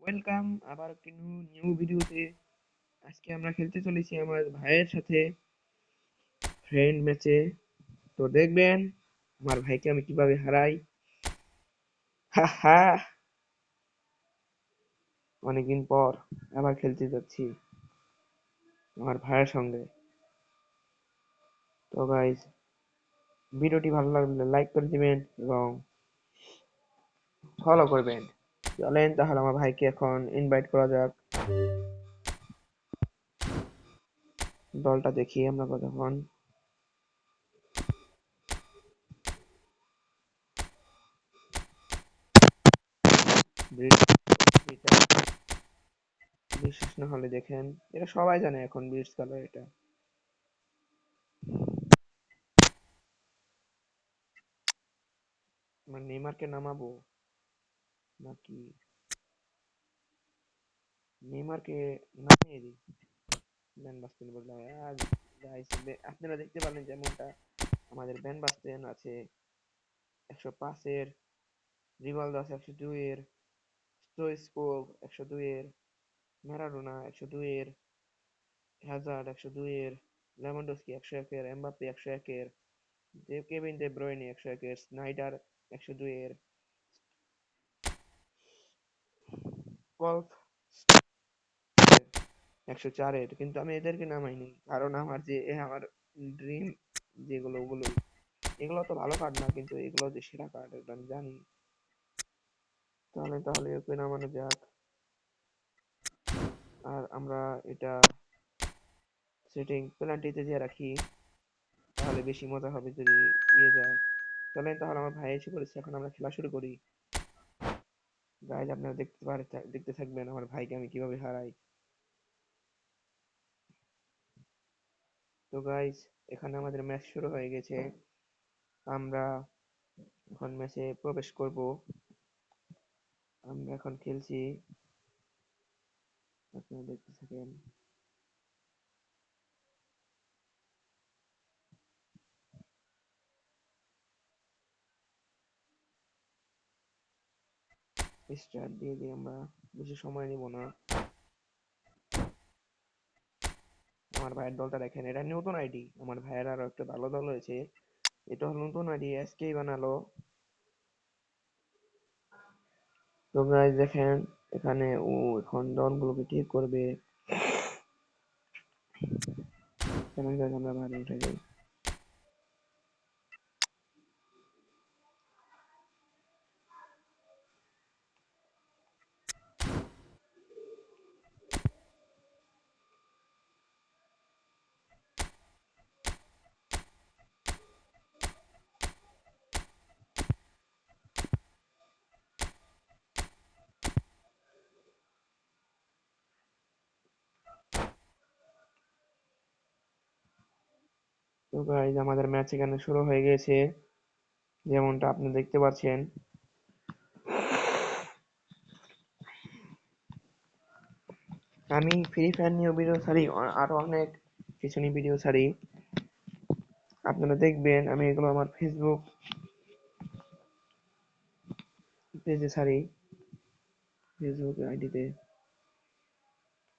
Welcome আবার একটি new ভিডিওতে। আজকে আমরা খেলতে চলেছি আমার ভাইয়ের সাথে ফ্রেন্ড ম্যাচে। তো দেখবেন আমার ভাইকে আমি কিভাবে হারাই। হা হা, অনেকদিন পর আবার খেলতে যাচ্ছি আমার ভাইয়ের সঙ্গে। তো গাইস, ভিডিওটি ভালো লাগলে লাইক করে দিবেন এবং ফলো করবেন। চলেন তাহলে আমার ভাইকে এখন ইনভাইট করা যাক। দলটা দেখি আমরা কতক্ষণ। বিশ্বাস না হলে দেখেন, এটা সবাই জানে এখন ব্রিজ কালার এটা। মানে নেইমারকে নামাবো নাকি নেইমারকে নামিয়ে দিই ব্যান বাস্তেন বদলে। আর গাইস, আপনারা দেখতে পারলেন যেমনটা আমাদের ব্যান বাস্তেন আছে 105 এর, রিভালদো আছে 102 এর, স্টোইচকো 102 এর, ম্যারাডোনা 102 এর, হ্যাজার্ড 102 এর, লেভানডস্কি 101 এর, এমবাপ্পে 101 এর, কেভিন দে ব্রুইনে 101 এর, স্নাইডার 102 এর, কলফ 104 এর। কিন্তু আমি এদেরকে নামাইনি কারণ আমার যে আমার ড্রিম যেগুলো ওগুলো, এগুলো তো ভালো কার্ড না, কিন্তু এগুলো যে সেরা কার্ড এটা আমি জানি। তাহলে ওকে নামানো যাক। আর আমরা এটা সেটিং পেনাল্টিতে দিয়ে রাখি, তাহলে বেশি মজা হবে যদি ইয়ে যায়। চলেন তাহলে আমার ভাই এসে পড়েছে, এখন আমরা খেলা শুরু করি। গাইজ, আপনারা দেখতে থাকবেন আমার ভাইকে আমি কিভাবে হারাই। তো গাইজ, এখানে আমাদের ম্যাচ শুরু হয়ে গেছে। আমরা এখন ম্যাচে প্রবেশ করব। আমরা এখন খেলছি, আপনারা দেখতে থাকেন। স্টার্ট দিয়ে দিই, আমরা বেশি সময় নিব না। আমার ভাইয়ের দলটা দেখেন, এটা নতুন আইডি। আমার ভাইয়ের আরো একটা ভালো দল হয়েছে, এটা হলো নতুন আইডি, আজকেই বানালো। তো গাইস দেখেন, এখানে ও এখন দলগুলোকে ঠিক করবে। চলেন গাইস, আমরা বাইরে উঠে যাই। তো গাইস, আমাদের ম্যাচ এখানে শুরু হয়ে গেছে, যেমনটা আপনি দেখতে পাচ্ছেন। আমি ফ্রি ফায়ার নিয়ে ভিডিও ছাড়ি, আরো অনেক কিছু নিয়ে ভিডিও ছাড়ি, আপনারা দেখবেন। আমি এগুলো আমার ফেসবুক পেজে ছাড়ি, ফেসবুক আইডিতে,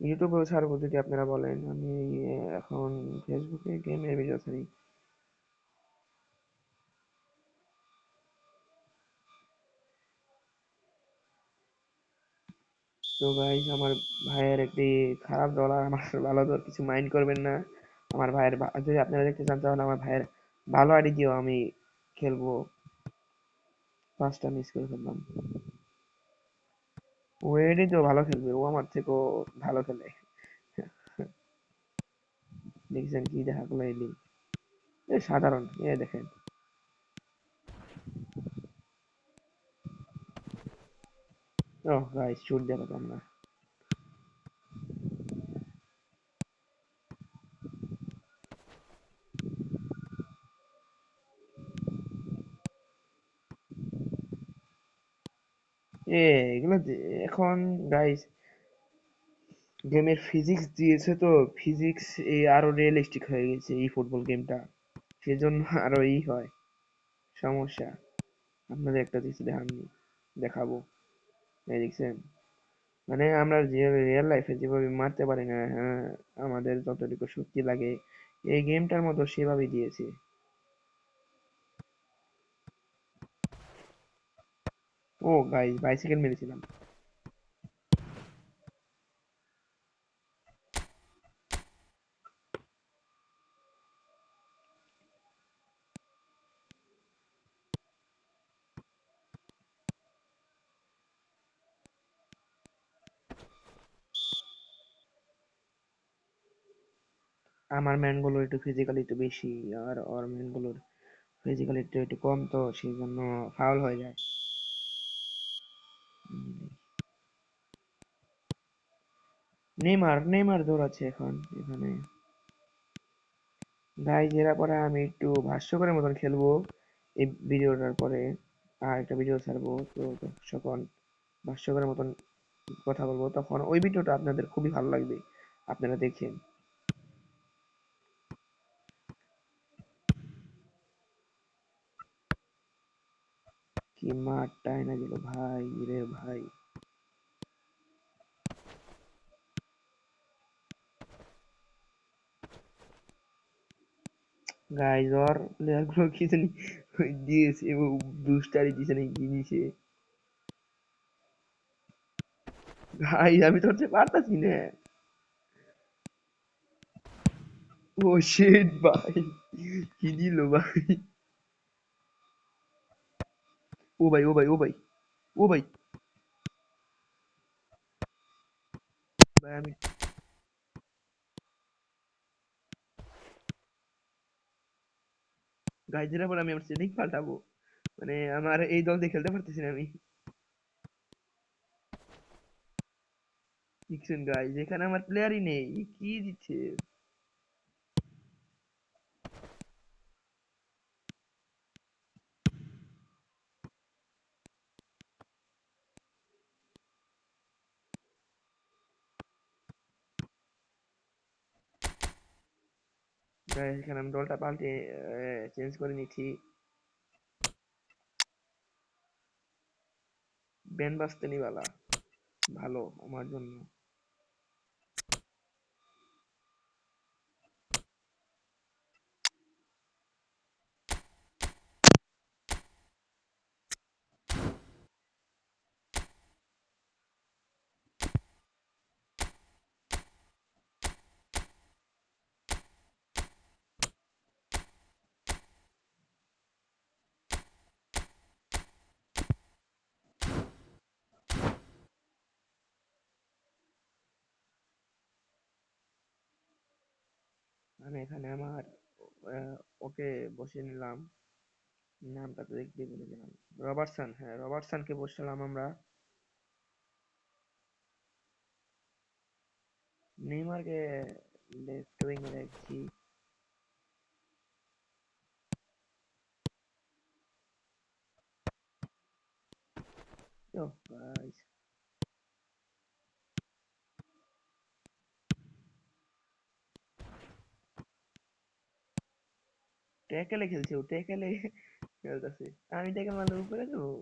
ইউটিউবেও ছাড়বো যদি আপনারা বলেন। আমি এখন ফেসবুকে গেমের ভিডিও ছাড়ি। তো গাইস, আমার ভাইয়ের একটি খারাপ দল আর আমার ভালো দল, কিছু মাইন্ড করবেন না। আমার ভাইয়ের যদি আপনারা দেখতে চান তাহলে আমার ভাইয়ের ভালো আইডি দিয়েও আমি খেলবো। পাঁচটা মিস করে ফেললাম। ও আইডি তো ভালো খেলবে, ও আমার থেকেও ভালো খেলে। দেখছেন কি দেখা করলো আইডি, সাধারণ এ দেখেন। ও গাইস, শুট দিয়ে পেতাম না। এ এগুলো এখন গাইস গেমের ফিজিক্স দিয়েছে, তো ফিজিক্স এই আরো রিয়েলিস্টিক হয়ে গেছে এই ফুটবল গেমটা, সেজন্য আরো হয় সমস্যা। আপনাদের একটা জিনিস দেখাবো, এই দেখছেন, মানে আমরা যে রিয়েল লাইফে যেভাবে মারতে পারি না, হ্যাঁ, আমাদের যতটুকু শক্তি লাগে এই গেমটার মতো সেভাবেই দিয়েছে। ও গাইস, বাইসাইকেল মেরেছিলাম। আমার ম্যানগুলো একটু ফিজিক্যালি একটু বেশি, আর ওর ম্যানগুলোর ফিজিক্যালি একটু কম, তো সেই জন্য ফাউল হয়ে যায়। নেইমার নেইমার দৌড়াচ্ছে এখন এখানে। গাইজ এরা পরে আমি একটু ভাষ্যকরের মতন খেলবো এই ভিডিওটার পরে, আর একটা ভিডিও ছাড়বো, তো তখন ভাষ্যকরের মতন কথা বলবো, তখন ওই ভিডিওটা আপনাদের খুবই ভালো লাগবে, আপনারা দেখেন। কি মারটাই না দিল ভাই রে ভাই। গাইজ ওর প্লেয়ার গুলো কি জানি ওই দিয়েছে, বুস্টারই দিয়েছে নাকি কি দিয়েছে। গাইজ আমি তো হচ্ছে পারতাছি না। ও শিট ভাই, কি দিল ভাই। ও ভাই ও ভাই ও ভাই ও ভাই। ভাই আমি গাইজের পর আমি আমার সেটিং পাল্টাবো, মানে আমার এই দল দিয়ে খেলতে পারতেছি না আমি। দেখছেন গাইজ, এখানে আমার প্লেয়ারই নেই, কি দিচ্ছে। গাইজ এখানে আমি দলটা পাল্টে চেঞ্জ করে নিচ্ছি। বেন বাস্তেনিওয়ালা ভালো আমার জন্য। আমি এখানে আমার ওকে বসিয়ে নিলাম, নামটা তো দেখতে ভুলে গেলাম। রবার্টসন, হ্যাঁ রবার্টসনকে বসালাম আমরা। নেইমারকে লেফট উইং এ রাখছি। ও গাইস, ট্যাকেলে খেলছে, ও ট্যাকেলে খেলতেছে। আমি ট্যাকেল মারলে উপরে যাবো।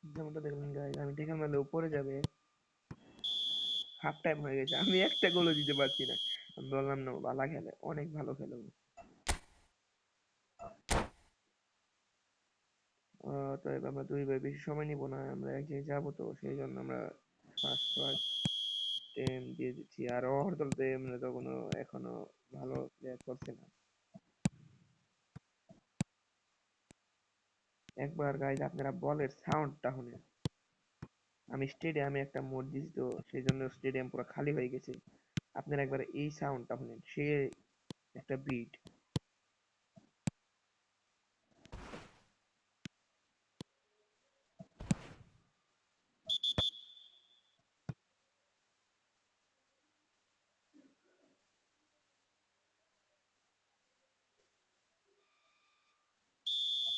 যেমনটা দেখলেন গাইস, আমি ট্যাকেল মারলে উপরে যাবে। হাফ টাইম হয়ে গেছে, আমি একটা গোলও দিতে পারছি না। আমি বললাম না ও ভালো খেলে, অনেক ভালো খেলে ও। তো এবার আমরা দুই ভাই বেশি সময় নিব না, আমরা এক জায়গায় যাবো, তো সেই জন্য আমরা ফার্স্ট ফার্স্ট টাইম দিয়ে দিচ্ছি। আর ওর দলতে মানে তো কোনো এখনো ভালো প্লেয়ার করছে না। একবার গাইজ আপনারা বলের সাউন্ডটা শুনেন। আমি স্টেডিয়ামে একটা মোড দিছি, তো সেই জন্য স্টেডিয়াম পুরো খালি হয়ে গেছে। আপনারা একবার এই সাউন্ডটা শুনেন, সে একটা বিট।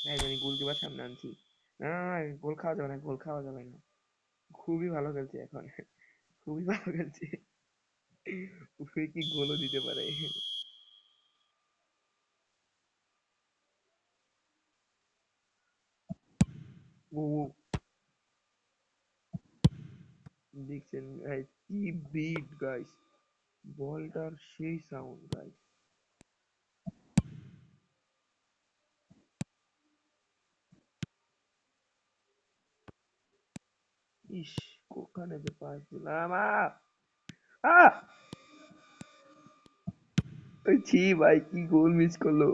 গাইজ আমি গোলকিপার সামনে আনছি। না, গোল খাওয়া যাবে না, গোল খাওয়া যাবে না। খুবই ভালো খেলছে এখন। খুবই ভালো খেলছে। ফ্রি কিক গোলও দিতে পারে। ও দেখছেন গাইস কি বিট গাইস, বলটার সেই সাউন্ড গাইস। ইস, ওখানে যে পাস দিলাম আহ ওই ছি ভাই, কি গোল মিস করলো।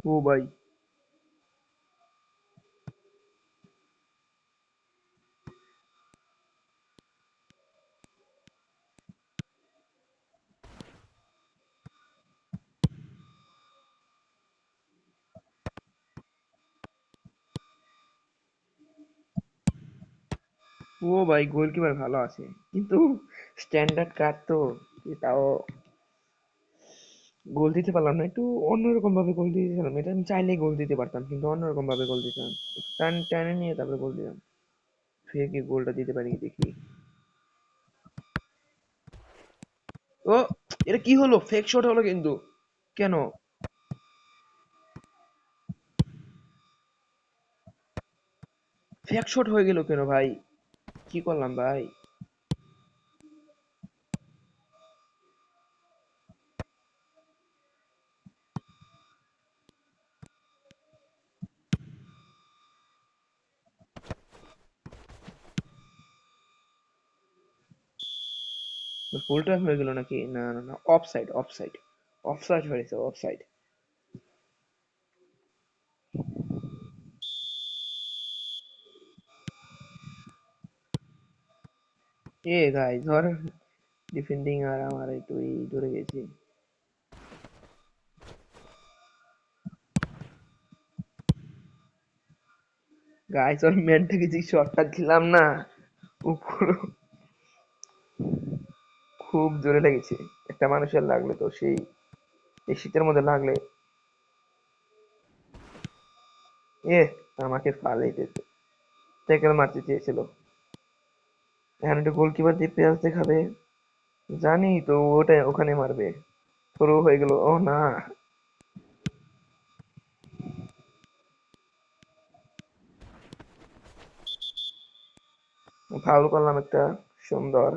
ও ভাই, ও ভাই গোলকিপার ভালো আছে, কিন্তু স্ট্যান্ডার্ড কার্ড তো, তাও গোল দিতে পারলাম না। একটু অন্যরকম ভাবে গোল দিয়েছিলাম, এটা আমি চাইলেই গোল দিতে পারতাম, কিন্তু অন্যরকম ভাবে গোল দিতাম। টান টানে নিয়ে তারপরে গোল দিলাম। ফের কি গোলটা দিতে পারি দেখি। ও, এটা কি হলো, ফেক শট হলো কিন্তু। কেন ফেক শট হয়ে গেল কেন ভাই? কি করলাম ভাই? ফুল টাইম হয়ে গেল নাকি? না না না, অফসাইড অফসাইড। অফসাইড হয়েছে, অফসাইড। এ গাই ধর, ডিফেন্ডিং আর আমার একটু ধরে গেছি। গাইস ওর ম্যান থেকে যে শটটা দিলাম না, উপর খুব জোরে লেগেছে। একটা মানুষের লাগলে তো সেই, এই শীতের মধ্যে লাগলে। এ, আমাকে ফালাই দিতে, ট্যাকেল মারতে চেয়েছিল। এখন একটা গোলকিপার দিয়ে পেঁয়াজ দেখাবে, জানি তো ওটা ওখানে মারবে। থ্রো হয়ে গেল, ও না। ফাউল করলাম একটা, সুন্দর।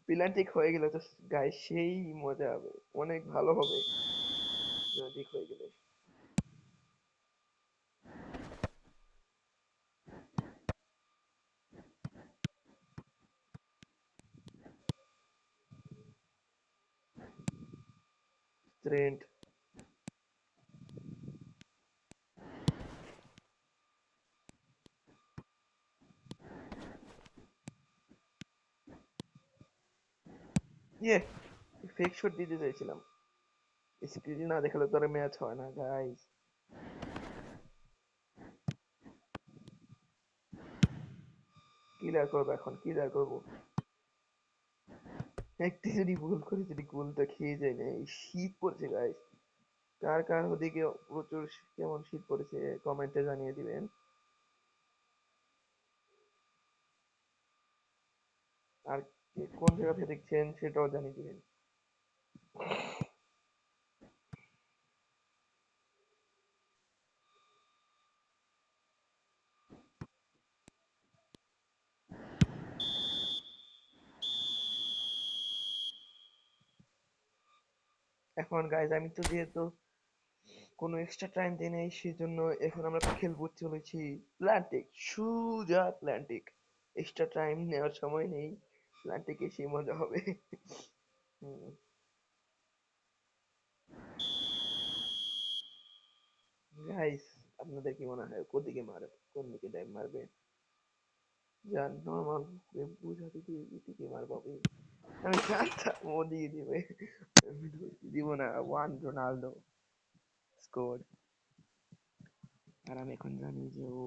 পেনাল্টি হয়ে গেলে তো গাইস সেই মজা হবে, অনেক ভালো হবে যদি হয়ে গেলে। ট্রেন্ট, ইয়ে, ফেক শট দিতে চাইছিলাম। স্ক্রিনে না দেখালে তো আর ম্যাচ হয় না গাইস। ক্লিয়ার করবো এখন, ক্লিয়ার করবো। একটা যদি ভুল করে যদি গোলটা খেয়ে যায় না, এই শীত পড়ছে গাইস। কার কার ওদিকে প্রচুর কেমন শীত পড়েছে কমেন্টে জানিয়ে দিবেন। আর কোন জায়গা থেকে দেখছেন সেটাও জানিয়ে দিবেন। এখন গাইজ আমি তো যেহেতু কোনো এক্সট্রা টাইম দিই নাই, সেজন্য এখন আমরা খেলবো চলেছি প্ল্যান্টিক, সুজা প্ল্যান্টিক। এক্সট্রা টাইম নেওয়ার সময় নেই, প্ল্যান্টিক এসে মজা হবে। গাইস, আপনাদের কি মনে হয় কোন দিকে মারবে, কোন দিকে ড্যাগ মারবে? যান নর্মাল বুঝাতে দিয়ে দিকে মারবো আমি। আমি জানতাম ও দিয়ে দিবে, আমি দিব না। One Ronaldo score. আর আমি এখন জানি যে ও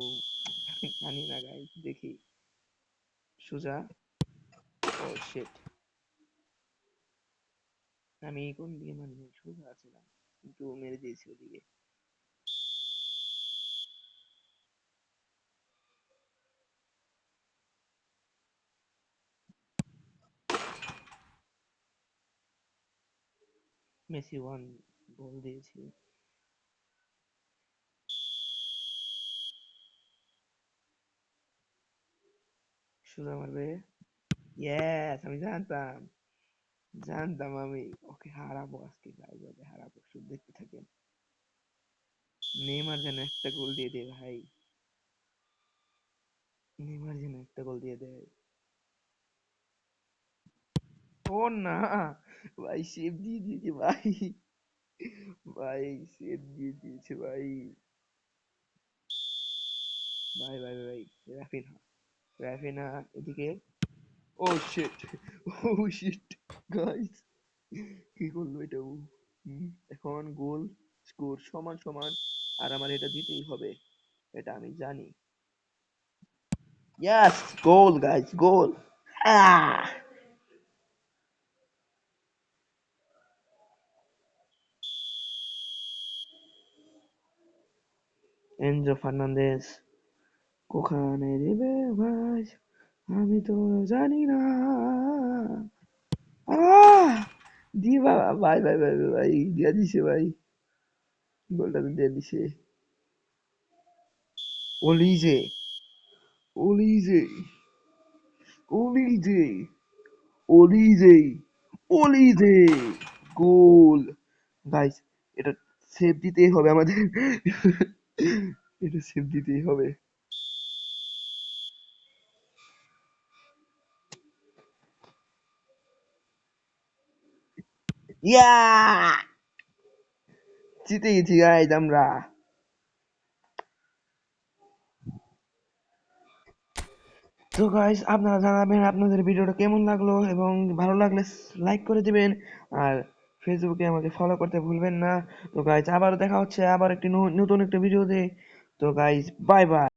জানি না গাইস, দেখি। সোজা। ও শিট, আমি কোন দিকে মারি নাই, সোজা আছিলাম কিন্তু মেরে দিয়েছি ওদিকে। মেসি ওয়ান গোল দিয়েছি। সোজা মারবে। ইয়েস, আমি জানতাম, জানতাম আমি। ওকে হারাবো আজকে গাইস, ওকে হারাবো, শুধু দেখতে থাকেন। নেইমার যেন একটা গোল দিয়ে দে ভাই, নেইমার যেন একটা গোল দিয়ে দেয়। ও না ভাই, সেভ দিয়ে দিয়েছে ভাই, ভাই সেভ দিয়ে দিয়েছে ভাই। ভাই ভাই ভাই, রাফিনা, রাফিনা এদিকে। ও শিট, ও শিট গাইস, কি করলো এটা ও? এখন গোল, স্কোর সমান সমান, আর আমার এটা দিতেই হবে, এটা আমি জানি। ইয়েস, গোল গাইস, গোল। আহ এনজো ফার্নান্দেজ কোখানে দিবে ভাই, আমি তো জানি না। আহ দিবা, ভাই ভাই ভাই ভাই ভাই, দিয়া দিছে ভাই, গোলটা তো দিয়া দিছে। ওলিজে, ওলিজে, ওলিজে, ওলিজে, ওলিজে, গোল। গাইস, এটা সেভ দিতেই হবে আমাদের, এটা সেভ দিতেই হবে। ইয়া, জিতে গেছি গাইস আমরা। তো গাইস, আপনারা জানাবেন আপনাদের ভিডিওটা কেমন লাগলো, এবং ভালো লাগলে লাইক করে দিবেন, আর ফেসবুকে আমাকে ফলো করতে ভুলবেন না। তো গাইস, আবার দেখা হচ্ছে আবার একটি নতুন একটা ভিডিওতে। তো গাইস, বাই বাই।